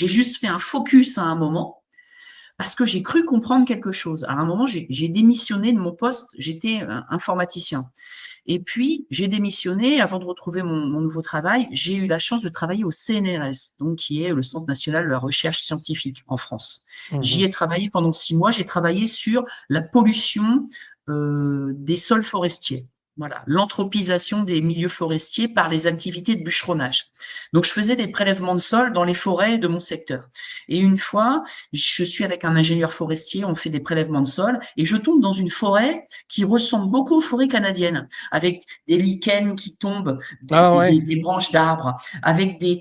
J'ai juste fait un focus à un moment parce que j'ai cru comprendre quelque chose. À un moment, j'ai démissionné de mon poste, j'étais informaticien. Et puis, j'ai démissionné avant de retrouver mon nouveau travail. J'ai eu la chance de travailler au CNRS, donc qui est le Centre national de la recherche scientifique en France. J'y ai travaillé pendant 6 mois. J'ai travaillé sur la pollution des sols forestiers. Voilà, l'anthropisation des milieux forestiers par les activités de bûcheronnage. Donc, je faisais des prélèvements de sol dans les forêts de mon secteur. Et une fois, je suis avec un ingénieur forestier, on fait des prélèvements de sol, et je tombe dans une forêt qui ressemble beaucoup aux forêts canadiennes, avec des lichens qui tombent Ah ouais. des branches d'arbres, avec des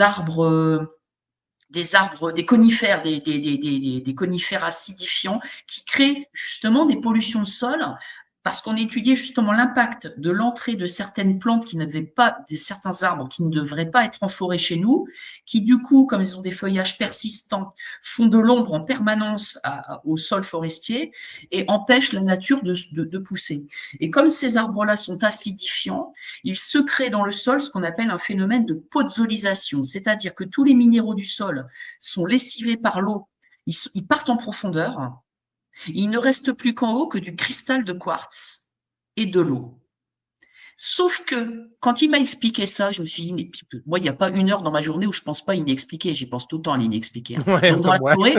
arbres, des conifères, des conifères acidifiants qui créent justement des pollutions de sol parce qu'on étudiait justement l'impact de l'entrée de certaines plantes qui n'avaient pas, de certains arbres qui ne devraient pas être en forêt chez nous, qui du coup, comme ils ont des feuillages persistants, font de l'ombre en permanence au sol forestier et empêchent la nature de pousser. Et comme ces arbres-là sont acidifiants, il se crée dans le sol ce qu'on appelle un phénomène de podzolisation, c'est-à-dire que tous les minéraux du sol sont lessivés par l'eau, ils partent en profondeur, il ne reste plus qu'en haut que du cristal de quartz et de l'eau. Sauf que quand il m'a expliqué ça, je me suis dit, mais moi, il n'y a pas une heure dans ma journée où je ne pense pas à inexpliqué, j'y pense tout le temps à l'inexpliqué. Ouais, Donc dans la comme moi. forêt,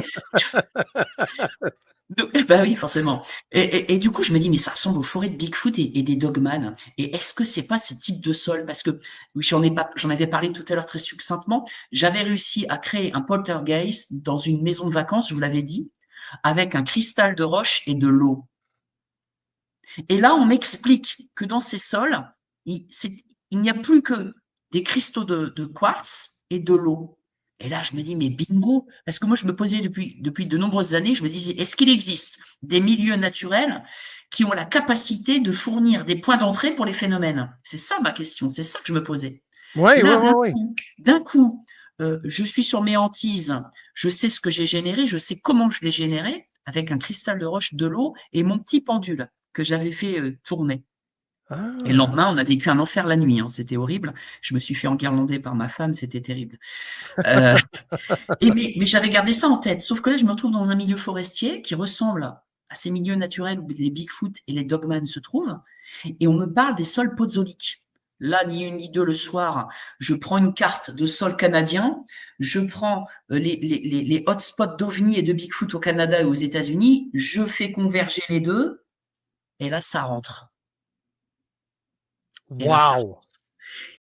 bah oui, forcément. Et du coup, je me dis, mais ça ressemble aux forêts de Bigfoot et des Dogman. Et est-ce que c'est pas ce type de sol? Parce que oui, j'en avais parlé tout à l'heure très succinctement. J'avais réussi à créer un poltergeist dans une maison de vacances, je vous l'avais dit, avec un cristal de roche et de l'eau. Et là, on m'explique que dans ces sols, il, il n'y a plus que des cristaux de quartz et de l'eau. Et là, je me dis, mais bingo, parce que moi, je me posais depuis de nombreuses années, je me disais, est-ce qu'il existe des milieux naturels qui ont la capacité de fournir des points d'entrée pour les phénomènes? C'est ça ma question, c'est ça que je me posais. Oui, oui, Là, oui, oui. d'un coup, je suis sur mes hantises, je sais ce que j'ai généré, je sais comment je l'ai généré, avec un cristal de roche, de l'eau et mon petit pendule que j'avais fait tourner. Et le Ah. lendemain, on a vécu un enfer la nuit, hein, c'était horrible. Je me suis fait enguirlander par ma femme, c'était terrible. Euh, mais j'avais gardé ça en tête. Sauf que là, je me retrouve dans un milieu forestier qui ressemble à ces milieux naturels où les Bigfoot et les Dogman se trouvent. Et on me parle des sols podzoliques. Là, ni une ni deux, le soir, je prends une carte de sol canadien, je prends les hotspots d'OVNI et de Bigfoot au Canada et aux États-Unis, je fais converger les deux, et là, ça rentre. Et là, ça Wow!